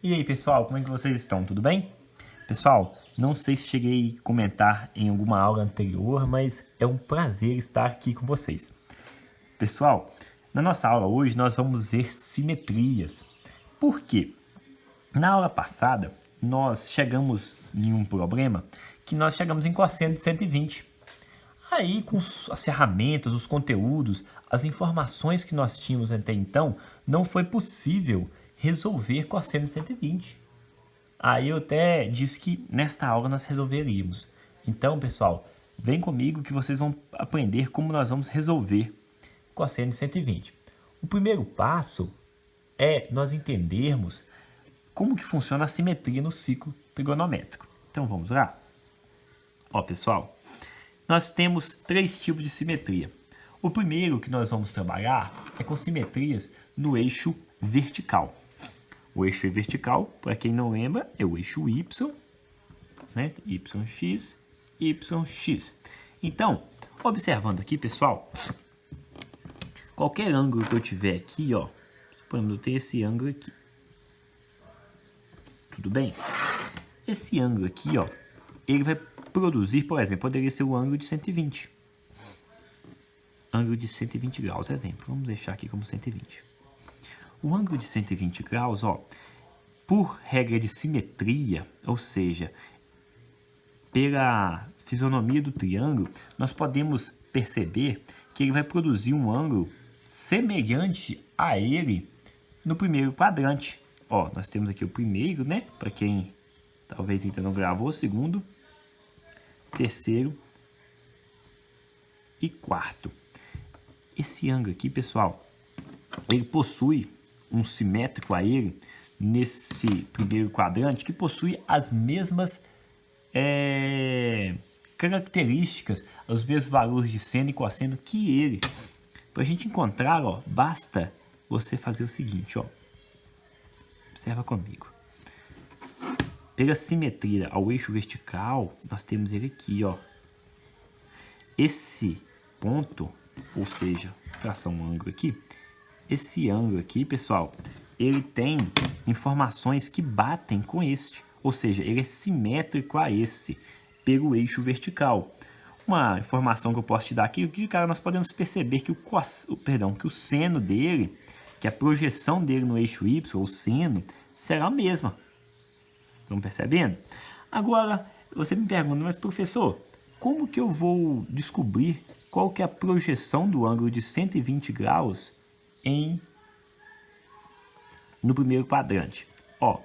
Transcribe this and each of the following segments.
E aí, pessoal, como é que vocês estão? Tudo bem? Pessoal, não sei se cheguei a comentar em alguma aula anterior, mas é um prazer estar aqui com vocês. Pessoal, na nossa aula hoje nós vamos ver simetrias. Por quê? Na aula passada, nós chegamos em um problema que nós chegamos em cosseno de 120. Aí, com as ferramentas, os conteúdos, as informações que nós tínhamos até então, não foi possível resolver cosseno de 120. Aí eu até disse que nesta aula nós resolveríamos. Então, pessoal, vem comigo que vocês vão aprender como nós vamos resolver cosseno de 120. O primeiro passo é nós entendermos como que funciona a simetria no ciclo trigonométrico. Então, vamos lá? Ó, pessoal, nós temos três tipos de simetria. O primeiro que nós vamos trabalhar é com simetrias no eixo vertical. O eixo vertical, para quem não lembra, é o eixo Y, né? YX, YX. Então, observando aqui, pessoal, qualquer ângulo que eu tiver aqui, ó, suponhamos eu ter esse ângulo aqui. Tudo bem? Esse ângulo aqui, ó, ele vai produzir, por exemplo, poderia ser o ângulo de 120. Ângulo de 120 graus, exemplo. Vamos deixar aqui como 120. O ângulo de 120 graus, ó, por regra de simetria, ou seja, pela fisionomia do triângulo, nós podemos perceber que ele vai produzir um ângulo semelhante a ele no primeiro quadrante. Ó, nós temos aqui o primeiro, né? Para quem talvez ainda não gravou, o segundo, terceiro e quarto. Esse ângulo aqui, pessoal, ele possui um simétrico a ele nesse primeiro quadrante que possui as mesmas características, os mesmos valores de seno e cosseno que ele. Para a gente encontrar, ó, basta você fazer o seguinte, ó. Observa comigo. Pela simetria ao eixo vertical, nós temos ele aqui, ó. Esse ponto, ou seja, traçar um ângulo aqui. Esse ângulo aqui, pessoal, ele tem informações que batem com este. Ou seja, ele é simétrico a esse, pelo eixo vertical. Uma informação que eu posso te dar aqui, de cara nós podemos perceber que que o seno dele, que a projeção dele no eixo Y, o seno, será a mesma. Estão percebendo? Agora, você me pergunta, mas professor, como que eu vou descobrir qual que é a projeção do ângulo de 120 graus no primeiro quadrante? Ó,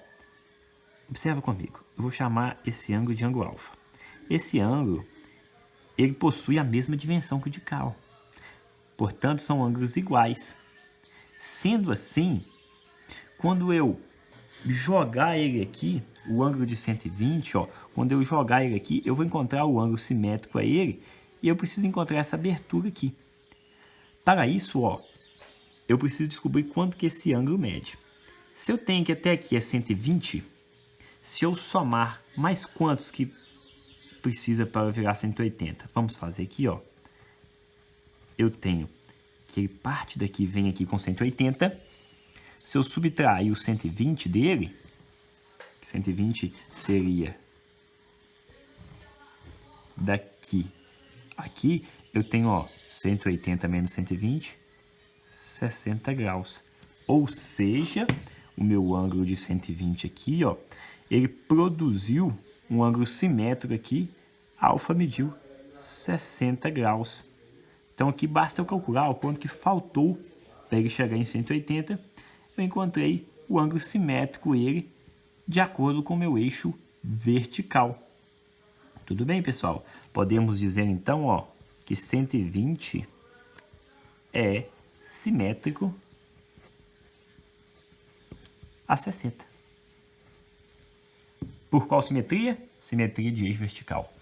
observa comigo. Eu vou chamar esse ângulo de ângulo alfa. Esse ângulo, ele possui a mesma dimensão que o de cá. Portanto, são ângulos iguais. Sendo assim, quando eu jogar ele aqui, o ângulo de 120, ó, quando eu jogar ele aqui, eu vou encontrar o ângulo simétrico a ele e eu preciso encontrar essa abertura aqui. Para isso, ó, eu preciso descobrir quanto que esse ângulo mede. Se eu tenho que até aqui é 120, se eu somar mais quantos que precisa para virar 180? Vamos fazer aqui, ó. Eu tenho que ele parte daqui, vem aqui com 180. Se eu subtrair o 120 dele, 120 seria daqui. Aqui eu tenho, ó, 180 menos 120, 60 graus. Ou seja, o meu ângulo de 120 aqui, ó, ele produziu um ângulo simétrico aqui, alfa mediu 60 graus. Então aqui basta eu calcular o quanto que faltou para ele chegar em 180. Eu encontrei o ângulo simétrico ele de acordo com o meu eixo vertical. Tudo bem, pessoal? Podemos dizer então, ó, que 120 é simétrico a 60. Por qual simetria? Simetria de eixo vertical.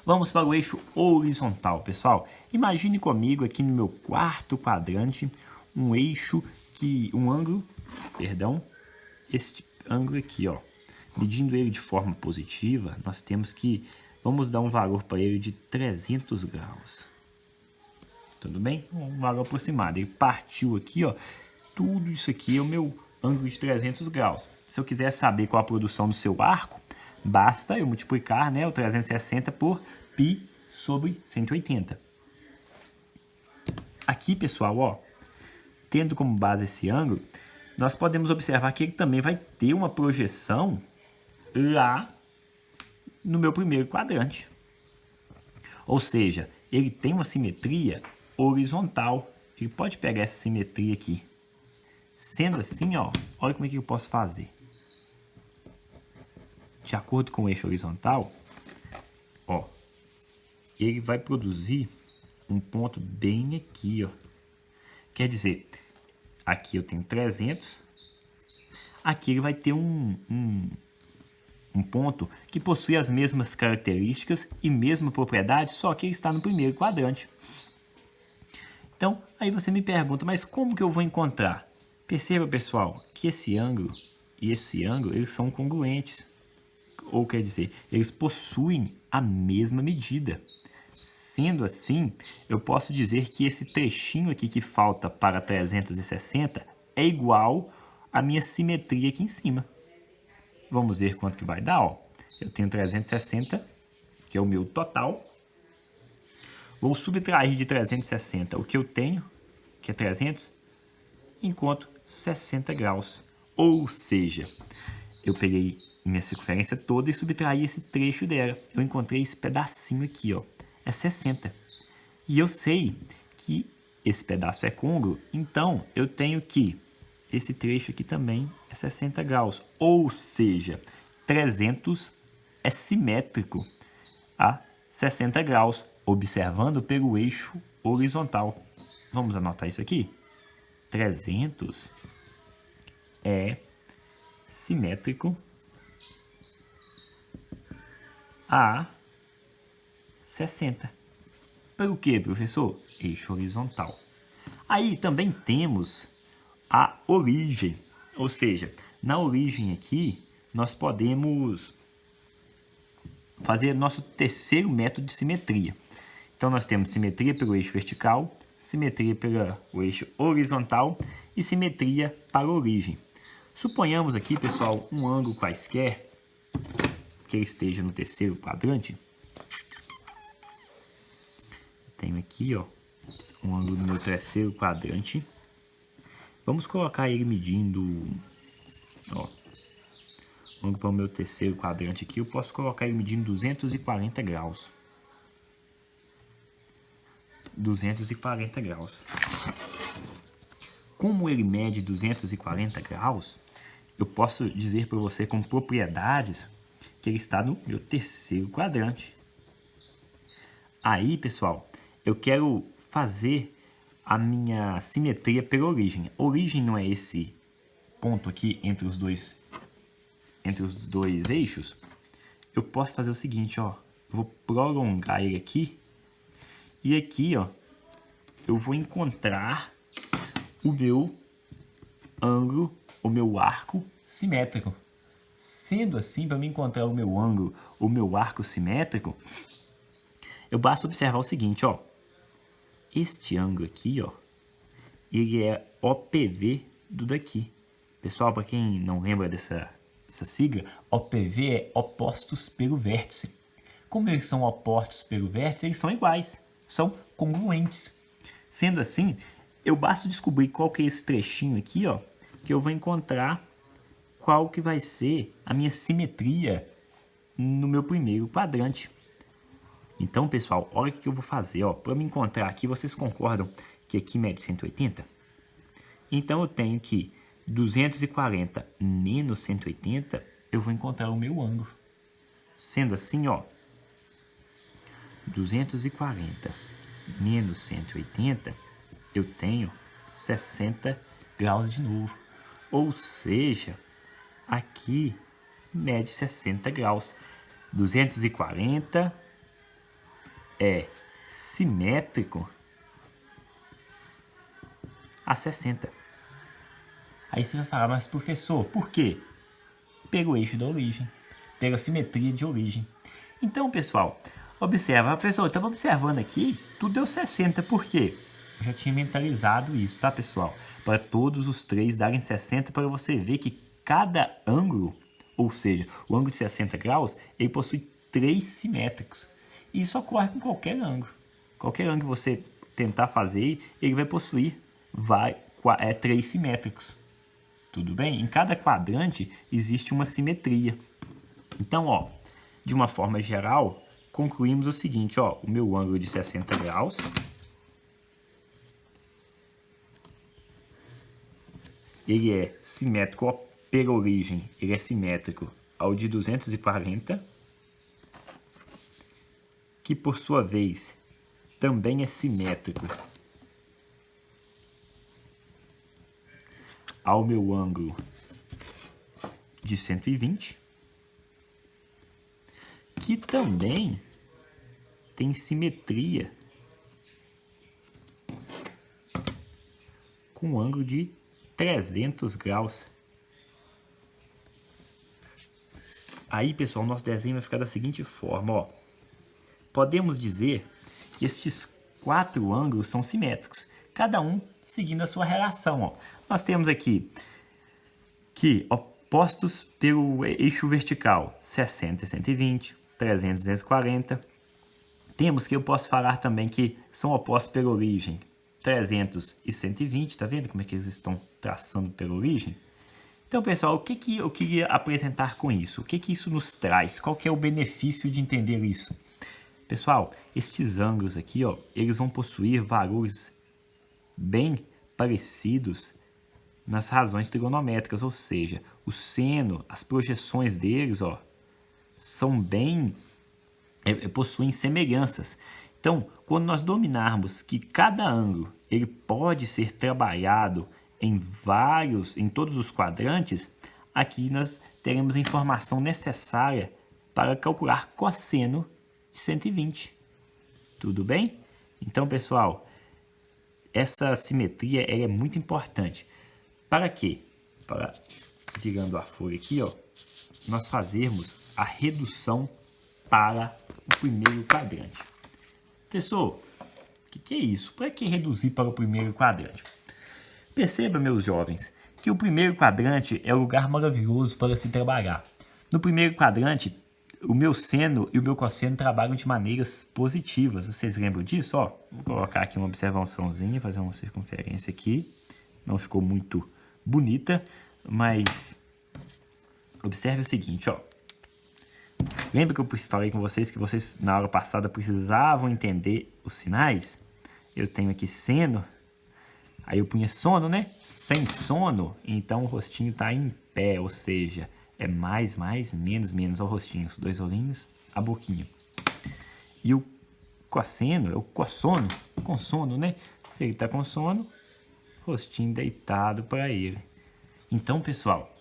Vamos para o eixo horizontal, pessoal. Imagine comigo aqui no meu quarto quadrante um ângulo, este ângulo aqui, ó. Medindo ele de forma positiva, nós temos que, vamos dar um valor para ele de 300 graus. Tudo bem? Um valor aproximado. Ele partiu aqui, ó. Tudo isso aqui é o meu ângulo de 300 graus. Se eu quiser saber qual a produção do seu arco, basta eu multiplicar, né, o 360 por π sobre 180. Aqui, pessoal, ó, tendo como base esse ângulo, nós podemos observar que ele também vai ter uma projeção lá no meu primeiro quadrante. Ou seja, ele tem uma simetria horizontal. Ele pode pegar essa simetria aqui. Sendo assim, ó, olha como é que eu posso fazer. De acordo com o eixo horizontal, ó, ele vai produzir um ponto bem aqui, ó. Quer dizer, aqui eu tenho 300, aqui ele vai ter um ponto que possui as mesmas características e mesma propriedade, só que ele está no primeiro quadrante. Então, aí você me pergunta, mas como que eu vou encontrar? Perceba, pessoal, que esse ângulo e esse ângulo, eles são congruentes. Ou quer dizer, eles possuem a mesma medida. Sendo assim, eu posso dizer que esse trechinho aqui que falta para 360 é igual à minha simetria aqui em cima. Vamos ver quanto que vai dar, ó. Eu tenho 360, que é o meu total. Vou subtrair de 360 o que eu tenho, que é 300, encontro 60 graus. Ou seja, eu peguei minha circunferência toda e subtraí esse trecho dela. Eu encontrei esse pedacinho aqui, ó. É 60. E eu sei que esse pedaço é côncavo, então eu tenho que esse trecho aqui também é 60 graus. Ou seja, 300 é simétrico a 60 graus, observando pelo eixo horizontal. Vamos anotar isso aqui? 300 é simétrico a 60. Pelo que, professor? Eixo horizontal. Aí também temos a origem, ou seja, na origem aqui nós podemos fazer nosso terceiro método de simetria. Então nós temos simetria pelo eixo vertical, simetria pelo eixo horizontal e simetria para a origem. Suponhamos aqui, pessoal, um ângulo quaisquer que ele esteja no terceiro quadrante. Tenho aqui, ó, um ângulo no meu terceiro quadrante. Vamos colocar ele medindo, ó, ângulo para o meu terceiro quadrante aqui, eu posso colocar ele medindo 240 graus. 240 graus. Como ele mede 240 graus, eu posso dizer para você com propriedades que ele está no meu terceiro quadrante. Aí, pessoal, eu quero fazer a minha simetria pela origem. A origem não é esse ponto aqui entre os dois eixos. Eu posso fazer o seguinte, ó, eu vou prolongar ele aqui e aqui, ó, eu vou encontrar o meu ângulo, o meu arco simétrico. Sendo assim, para me encontrar o meu ângulo, o meu arco simétrico, eu basta observar o seguinte, ó. Este ângulo aqui, ó, ele é OPV do daqui. Pessoal, para quem não lembra dessa sigla, OPV é opostos pelo vértice. Como eles são opostos pelo vértice, eles são iguais, são congruentes. Sendo assim, eu basta descobrir qual que é esse trechinho aqui, ó, que eu vou encontrar qual que vai ser a minha simetria no meu primeiro quadrante. Então, pessoal, olha o que eu vou fazer, ó, para me encontrar aqui, vocês concordam que aqui mede 180? Então, eu tenho que 240 menos 180, eu vou encontrar o meu ângulo. Sendo assim, ó, 240 menos 180, eu tenho 60 graus de novo. Ou seja, aqui mede 60 graus. 240 é simétrico a 60. Aí você vai falar, mas professor, por quê? Pelo eixo da origem, pela simetria de origem. Então, pessoal, observa, professor, eu estava observando aqui, tudo deu 60, por quê? Eu já tinha mentalizado isso, tá, pessoal? Para todos os três darem 60, para você ver que cada ângulo, ou seja, o ângulo de 60 graus, ele possui 3 simétricos. E isso ocorre com qualquer ângulo. Qualquer ângulo que você tentar fazer, ele vai possuir 3 simétricos. Tudo bem? Em cada quadrante existe uma simetria. Então, ó, de uma forma geral, concluímos o seguinte, ó, o meu ângulo de 60 graus ele é simétrico, ó, pela origem, ele é simétrico ao de 240, que por sua vez também é simétrico ao meu ângulo de 120, que também tem simetria com o ângulo de 300 graus. Aí, pessoal, nosso desenho vai ficar da seguinte forma, ó. Podemos dizer que estes 4 ângulos são simétricos, cada um seguindo a sua relação, ó. Nós temos aqui que opostos pelo eixo vertical, 60 e 120, 300 e 240. Temos que eu posso falar também que são opostos pela origem, 300 e 120, tá vendo como é que eles estão traçando pela origem? Então, pessoal, o que eu queria apresentar com isso? O que isso nos traz? Qual que é o benefício de entender isso? Pessoal, estes ângulos aqui, ó, eles vão possuir valores bem parecidos nas razões trigonométricas, ou seja, o seno, as projeções deles, ó, são bem, possuem semelhanças. Então, quando nós dominarmos que cada ângulo ele pode ser trabalhado em todos os quadrantes, aqui nós teremos a informação necessária para calcular cosseno de 120. Tudo bem? Então, pessoal, essa simetria é muito importante. Para quê? Para, virando a folha aqui, ó, nós fazermos a redução para o primeiro quadrante. Professor, o que é isso? Para que reduzir para o primeiro quadrante? Perceba, meus jovens, que o primeiro quadrante é o lugar maravilhoso para se trabalhar. No primeiro quadrante, o meu seno e o meu cosseno trabalham de maneiras positivas. Vocês lembram disso? Ó, vou colocar aqui uma observaçãozinha, fazer uma circunferência aqui. Não ficou muito bonita, mas observe o seguinte, ó. Lembra que eu falei com vocês que vocês na aula passada precisavam entender os sinais? Eu tenho aqui seno, aí eu punha sono, né? Sem sono, então o rostinho está em pé, ou seja, é mais, menos, menos. Olha o rostinho, os 2 olhinhos, a boquinha. E o cosseno é o cossono, com sono, né? Se ele está com sono, rostinho deitado para ele. Então, pessoal,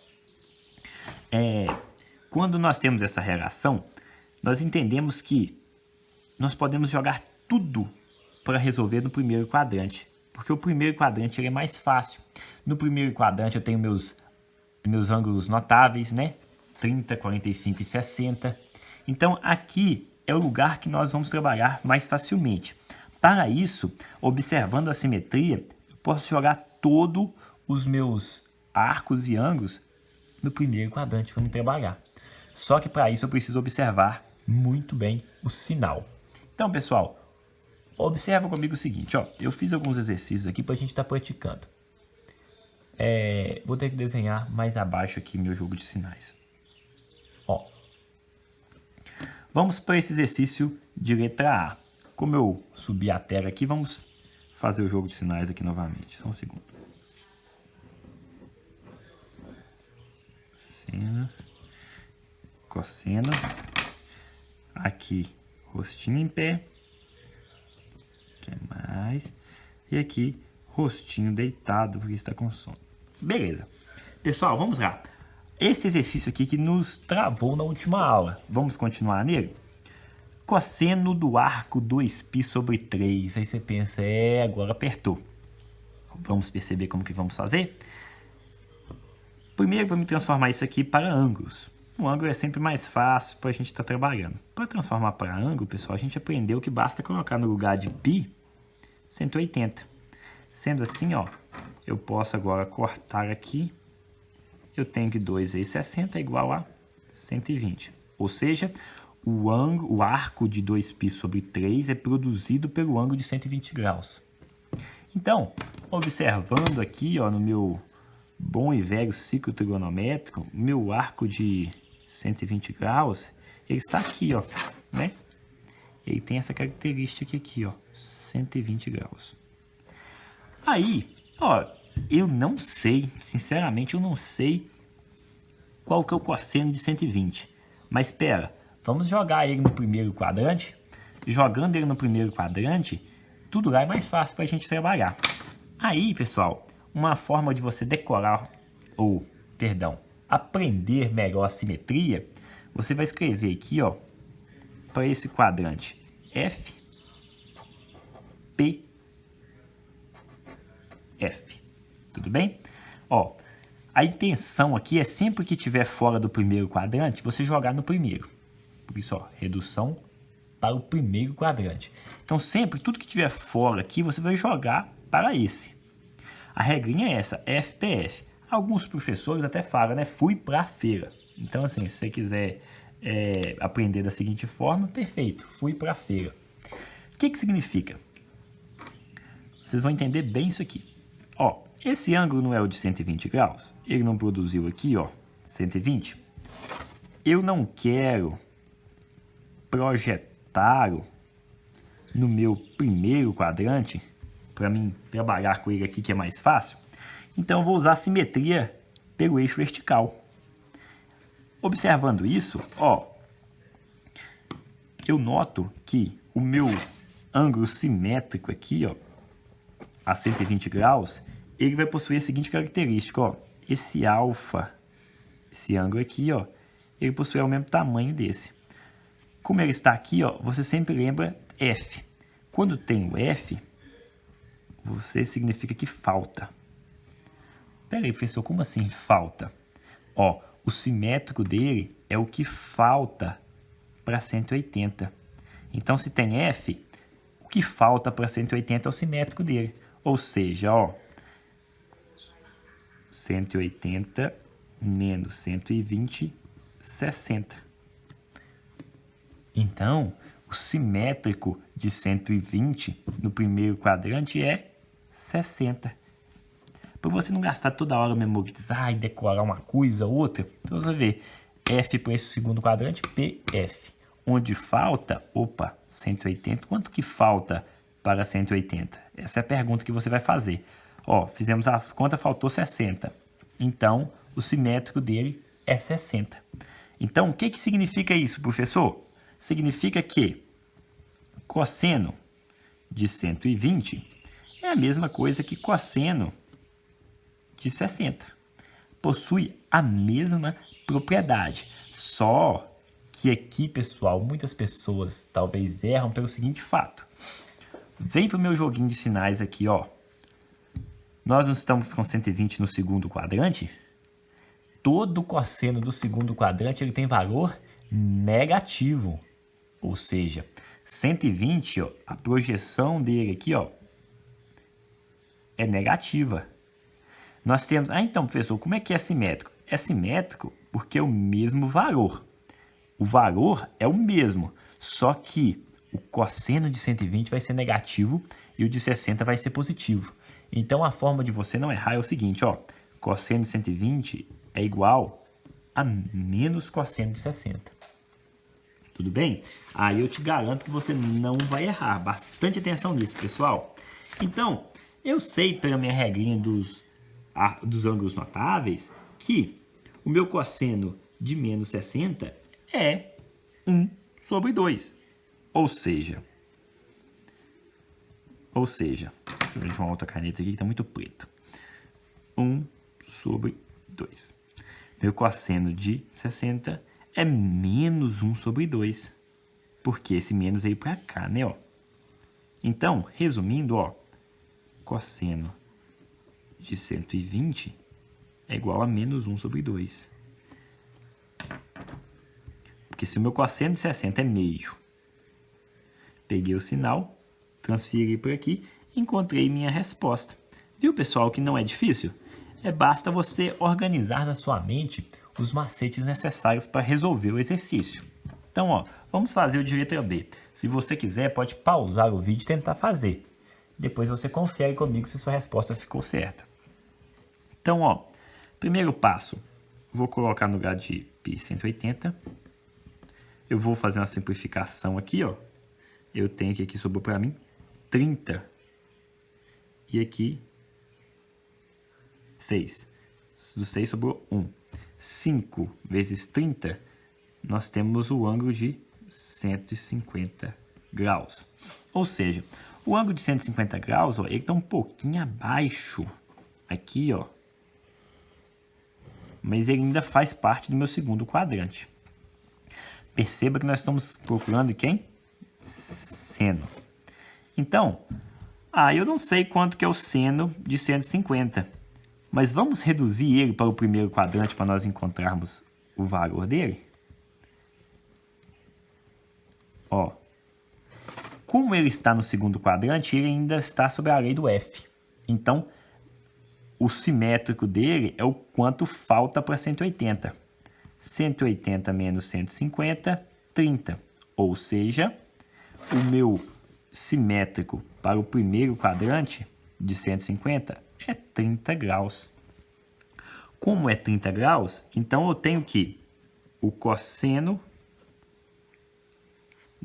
quando nós temos essa relação, nós entendemos que nós podemos jogar tudo para resolver no primeiro quadrante, porque o primeiro quadrante ele é mais fácil. No primeiro quadrante eu tenho meus ângulos notáveis, né? 30, 45 e 60. Então aqui é o lugar que nós vamos trabalhar mais facilmente. Para isso, observando a simetria, eu posso jogar todos os meus arcos e ângulos no primeiro quadrante para me trabalhar. Só que para isso eu preciso observar muito bem o sinal. Então, pessoal, observa comigo o seguinte, ó, eu fiz alguns exercícios aqui para a gente estar praticando. Vou ter que desenhar mais abaixo aqui meu jogo de sinais. Ó, vamos para esse exercício de letra A. Como eu subi a tela aqui, vamos fazer o jogo de sinais aqui novamente. Só um segundo. Seno, cosseno, aqui rostinho em pé, que é mais, e aqui rostinho deitado porque está com sono. Beleza, pessoal, vamos lá. Esse exercício aqui que nos travou na última aula, vamos continuar nele? Cosseno do arco 2π sobre 3. Aí você pensa, agora apertou. Vamos perceber como que vamos fazer? Primeiro, vamos transformar isso aqui para ângulos. O ângulo é sempre mais fácil para a gente estar trabalhando. Para transformar para ângulo, pessoal, a gente aprendeu que basta colocar no lugar de π 180. Sendo assim, ó, eu posso agora cortar aqui. Eu tenho que 2 vezes 60 é igual a 120. Ou seja, o arco de 2π sobre 3 é produzido pelo ângulo de 120 graus. Então, observando aqui, ó, no meu bom e velho ciclo trigonométrico, meu arco de 120 graus, ele está aqui, ó, né? Ele tem essa característica aqui, ó, 120 graus. Aí, ó, eu não sei, sinceramente, eu não sei qual que é o cosseno de 120. Mas espera, vamos jogar ele no primeiro quadrante. Jogando ele no primeiro quadrante, tudo lá é mais fácil para a gente trabalhar. Aí, pessoal, uma forma de você decorar, ou, perdão, aprender melhor a simetria, você vai escrever aqui, ó, para esse quadrante, F, P, F. Tudo bem? Ó, a intenção aqui é sempre que estiver fora do primeiro quadrante, você jogar no primeiro. Por isso, ó, redução para o primeiro quadrante. Então, sempre, tudo que estiver fora aqui, você vai jogar para esse. A regrinha é essa, FPF. Alguns professores até falam, né? Fui para a feira. Então, assim, se você quiser aprender da seguinte forma, perfeito, fui para a feira. O que significa? Vocês vão entender bem isso aqui. Ó, esse ângulo não é o de 120 graus? Ele não produziu aqui, ó, 120? Eu não quero projetar no meu primeiro quadrante, para mim trabalhar com ele aqui que é mais fácil. Então eu vou usar a simetria pelo eixo vertical. Observando isso, ó, eu noto que o meu ângulo simétrico aqui, ó, a 120 graus, ele vai possuir a seguinte característica, ó, esse alfa, esse ângulo aqui, ó, ele possui o mesmo tamanho desse. Como ele está aqui, ó, você sempre lembra F. Quando tem o F, você significa que falta. Pera aí, professor, como assim falta? Ó, o simétrico dele é o que falta para 180. Então, se tem F, o que falta para 180 é o simétrico dele. Ou seja, ó, 180 menos 120, 60. Então, o simétrico de 120 no primeiro quadrante é 60. Para você não gastar toda hora memorizar e decorar uma coisa ou outra, então você vê F para esse segundo quadrante, PF. Onde falta, 180, quanto que falta para 180? Essa é a pergunta que você vai fazer. Ó, fizemos as contas, faltou 60. Então, o simétrico dele é 60. Então, o que significa isso, professor? Significa que cosseno de 120 é a mesma coisa que cosseno de 60. Possui a mesma propriedade. Só que aqui, pessoal, muitas pessoas talvez erram pelo seguinte fato. Vem para o meu joguinho de sinais aqui, ó. Nós não estamos com 120 no segundo quadrante? Todo cosseno do segundo quadrante ele tem valor negativo. Ou seja, 120, ó, a projeção dele aqui, ó, é negativa. Nós temos... Ah, então, professor, como é que é simétrico? É simétrico porque é o mesmo valor. O valor é o mesmo, só que o cosseno de 120 vai ser negativo e o de 60 vai ser positivo. Então, a forma de você não errar é o seguinte, ó. Cosseno de 120 é igual a menos cosseno de 60. Tudo bem? Aí eu te garanto que você não vai errar. Bastante atenção nisso, pessoal. Então, eu sei pela minha regrinha dos ângulos notáveis que o meu cosseno de menos 60 é 1 sobre 2. Ou seja, deixa eu ver uma outra caneta aqui que está muito preta. 1 sobre 2. Meu cosseno de 60 é menos 1 sobre 2. Porque esse menos veio para cá, né? Ó. Então, resumindo, ó, cosseno de 120 é igual a menos 1 sobre 2. Porque se o meu cosseno de 60 é meio, peguei o sinal, transferi por aqui e encontrei minha resposta. Viu, pessoal, que não é difícil? Basta você organizar na sua mente os macetes necessários para resolver o exercício. Então, ó, vamos fazer o de letra B. Se você quiser, pode pausar o vídeo e tentar fazer. Depois você confere comigo se sua resposta ficou certa. Então, ó, primeiro passo, vou colocar no lugar de π 180. Eu vou fazer uma simplificação aqui, ó. Eu tenho que aqui sobrou para mim 30. E aqui 6. Do 6 sobrou 1. 5 vezes 30, nós temos o ângulo de 150 graus. Ou seja, o ângulo de 150 graus, ó, ele está um pouquinho abaixo aqui, ó. Mas ele ainda faz parte do meu segundo quadrante. Perceba que nós estamos procurando quem? Seno. Então, eu não sei quanto que é o seno de 150. Mas vamos reduzir ele para o primeiro quadrante para nós encontrarmos o valor dele? Ó, como ele está no segundo quadrante, ele ainda está sob a lei do F. Então, o simétrico dele é o quanto falta para 180. 180 menos 150, 30. Ou seja, o meu simétrico para o primeiro quadrante de 150 é 30 graus. Como é 30 graus, então eu tenho que o cosseno...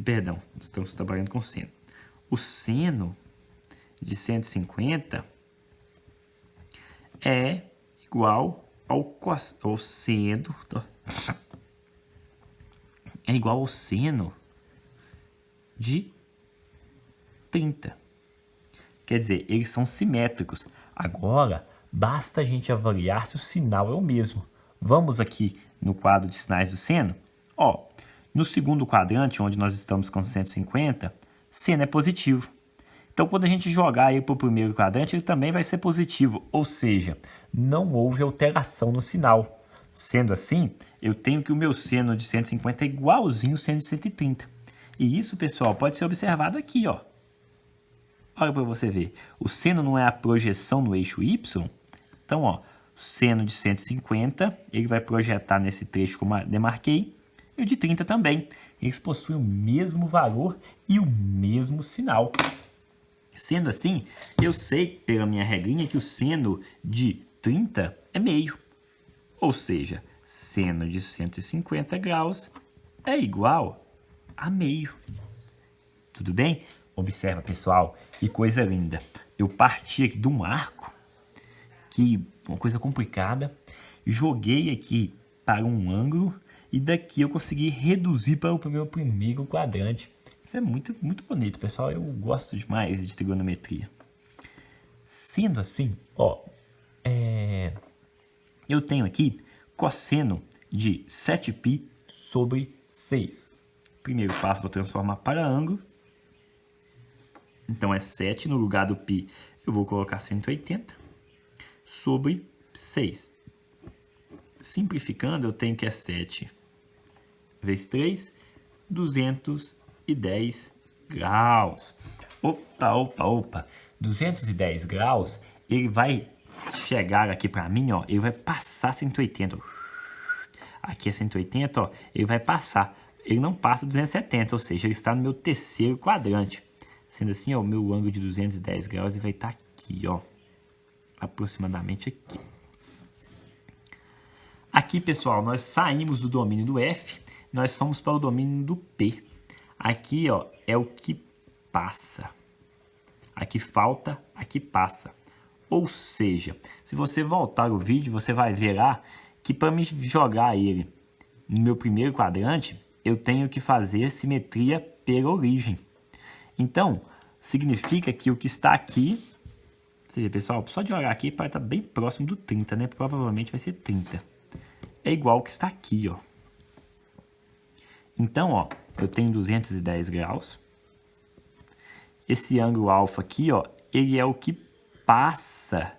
Perdão, estamos trabalhando com seno. O seno de 150 é igual ao seno... É igual ao seno de 30. Quer dizer, eles são simétricos. Agora, basta a gente avaliar se o sinal é o mesmo. Vamos aqui no quadro de sinais do seno. Ó, no segundo quadrante, onde nós estamos com 150, seno é positivo. Então, quando a gente jogar ele para o primeiro quadrante, ele também vai ser positivo. Ou seja, não houve alteração no sinal. Sendo assim, eu tenho que o meu seno de 150 é igualzinho ao seno de 130. E isso, pessoal, pode ser observado aqui, ó. Olha para você ver, o seno não é a projeção no eixo Y? Então, ó, seno de 150, ele vai projetar nesse trecho como eu demarquei, e o de 30 também. Eles possuem o mesmo valor e o mesmo sinal. Sendo assim, eu sei pela minha regrinha que o seno de 30 é meio. Ou seja, seno de 150 graus é igual a meio. Tudo bem? Observa, pessoal, que coisa linda. Eu parti aqui de um arco, que uma coisa complicada, joguei aqui para um ângulo e daqui eu consegui reduzir para o meu primeiro quadrante. Isso é muito, muito bonito, pessoal. Eu gosto demais de trigonometria. Sendo assim, ó, eu tenho aqui cosseno de 7π sobre 6. Primeiro passo, vou transformar para ângulo. Então, é 7, no lugar do π eu vou colocar 180 sobre 6. Simplificando, eu tenho que é 7 vezes 3, 210 graus. Opa. 210 graus, ele vai chegar aqui para mim, ó, ele vai passar 180. Aqui é 180, ó, ele vai passar. Ele não passa 270, ou seja, ele está no meu terceiro quadrante. Sendo assim, ó, o meu ângulo de 210 graus ele vai estar aqui, ó, aproximadamente aqui. Aqui, pessoal, nós saímos do domínio do F, nós fomos para o domínio do P. Aqui, ó, é o que passa. Aqui falta, aqui passa. Ou seja, se você voltar o vídeo, você vai ver lá que para me jogar ele no meu primeiro quadrante, eu tenho que fazer simetria pela origem. Então, significa que o que está aqui, você vê, pessoal, só de olhar aqui para estar bem próximo do 30, né? Provavelmente vai ser 30. É igual ao que está aqui, ó. Então, ó, eu tenho 210 graus. Esse ângulo alfa aqui, ó, ele é o que passa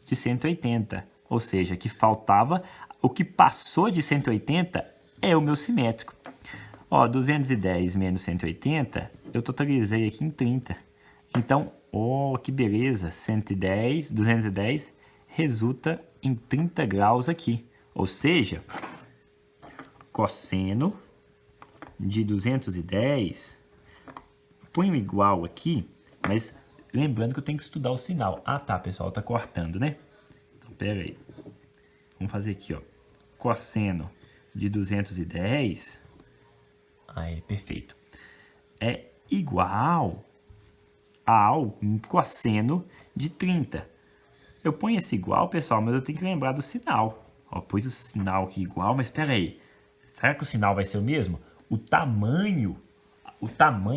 de 180. Ou seja, que faltava, o que passou de 180 é o meu simétrico. Ó, 210 menos 180, eu totalizei aqui em 30. Então, Oh, que beleza! 110, 210 resulta em 30 graus aqui. Ou seja, cosseno de 210, ponho igual aqui, mas lembrando que eu tenho que estudar o sinal. Ah, tá, pessoal, tá cortando, né? Então, pera aí. Vamos fazer aqui, ó. Cosseno de 210, aí, perfeito, é igual ao cosseno de 30. Eu ponho esse igual, pessoal, mas eu tenho que lembrar do sinal. Ó, pus o sinal aqui igual, mas espera aí. Será que o sinal vai ser o mesmo? O tamanho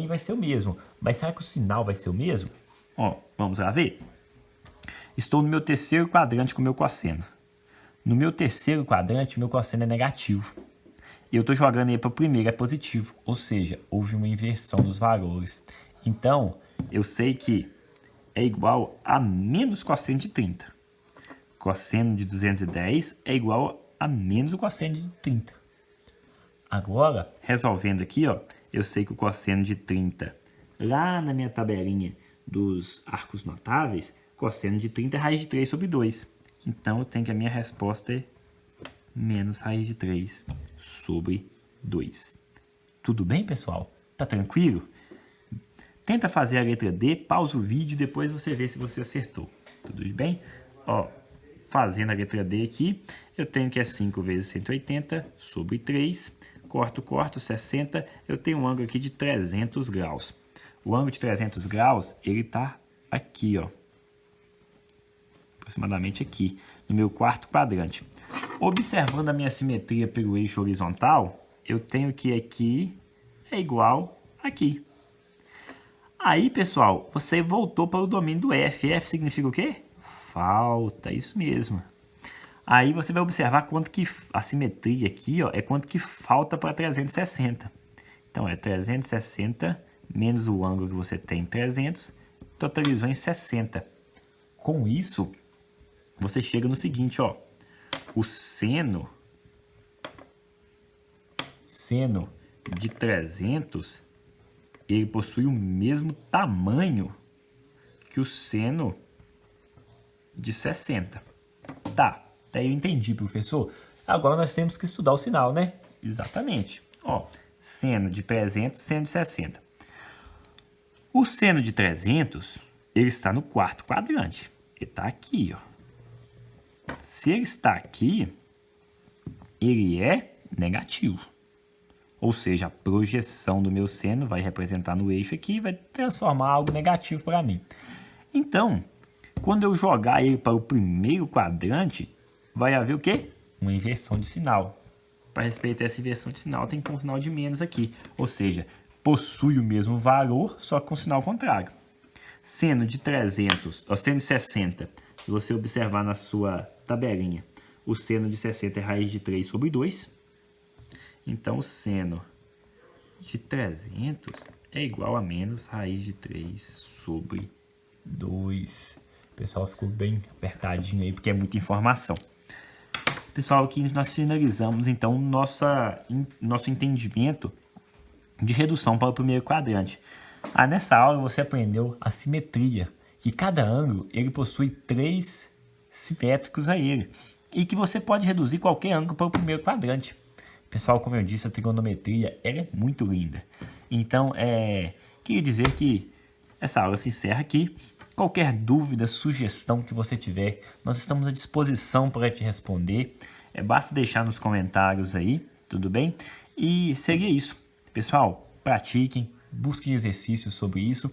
vai ser o mesmo, mas será que o sinal vai ser o mesmo? Ó, vamos lá ver. Estou no meu terceiro quadrante com o meu cosseno. No meu terceiro quadrante, o meu cosseno é negativo. E eu estou jogando aí para o primeiro, é positivo. Ou seja, houve uma inversão dos valores. Então, eu sei que é igual a menos cosseno de 30. Cosseno de 210 é igual a menos o cosseno de 30. Agora, resolvendo aqui, ó, eu sei que o cosseno de 30, lá na minha tabelinha dos arcos notáveis, cosseno de 30 é raiz de 3 sobre 2. Então, eu tenho que a minha resposta é menos raiz de 3 sobre 2. Tudo bem, pessoal? Tá tranquilo? Tenta fazer a letra D, pausa o vídeo e depois você vê se você acertou. Tudo bem? Ó, fazendo a letra D aqui, eu tenho que é 5 vezes 180 sobre 3. Corto, 60. Eu tenho um ângulo aqui de 300 graus. O ângulo de 300 graus, ele tá aqui, ó. Aproximadamente aqui, no meu quarto quadrante. Observando a minha simetria pelo eixo horizontal, eu tenho que aqui é igual aqui. Aí, pessoal, você voltou para o domínio do F. F significa o quê? Falta, isso mesmo. Aí você vai observar quanto que a simetria aqui, ó, é quanto que falta para 360. Então, é 360 menos o ângulo que você tem, 300, totalizou em 60. Com isso, você chega no seguinte, ó. O seno de 300, ele possui o mesmo tamanho que o seno de 60. Tá, até eu entendi, professor. Agora nós temos que estudar o sinal, né? Exatamente. Ó, seno de 300, seno de 60. O seno de 300, ele está no quarto quadrante. Ele está aqui, ó. Se ele está aqui, ele é negativo. Ou seja, a projeção do meu seno vai representar no eixo aqui e vai transformar algo negativo para mim. Então, quando eu jogar ele para o primeiro quadrante, vai haver o quê? Uma inversão de sinal. Para respeitar essa inversão de sinal, tem que ter um sinal de menos aqui. Ou seja, possui o mesmo valor, só com sinal contrário. Seno de 300, ou seno de 60, se você observar na sua tabelinha, o seno de 60 é raiz de 3 sobre 2. Então, o seno de 300 é igual a menos raiz de 3 sobre 2. O pessoal ficou bem apertadinho aí, porque é muita informação. Pessoal, aqui nós finalizamos, então, nosso entendimento de redução para o primeiro quadrante. Nessa aula, você aprendeu a simetria, que cada ângulo ele possui 3 simétricos a ele, e que você pode reduzir qualquer ângulo para o primeiro quadrante. Pessoal, como eu disse, a trigonometria ela é muito linda. Então, queria dizer que essa aula se encerra aqui. Qualquer dúvida, sugestão que você tiver, nós estamos à disposição para te responder. Basta deixar nos comentários aí, tudo bem? E seria isso. Pessoal, pratiquem, busquem exercícios sobre isso.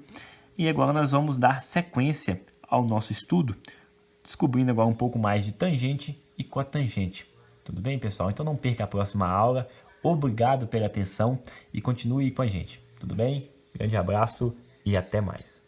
E agora nós vamos dar sequência ao nosso estudo, descobrindo agora um pouco mais de tangente e cotangente. Tudo bem, pessoal? Então não perca a próxima aula. Obrigado pela atenção e continue com a gente. Tudo bem? Grande abraço e até mais.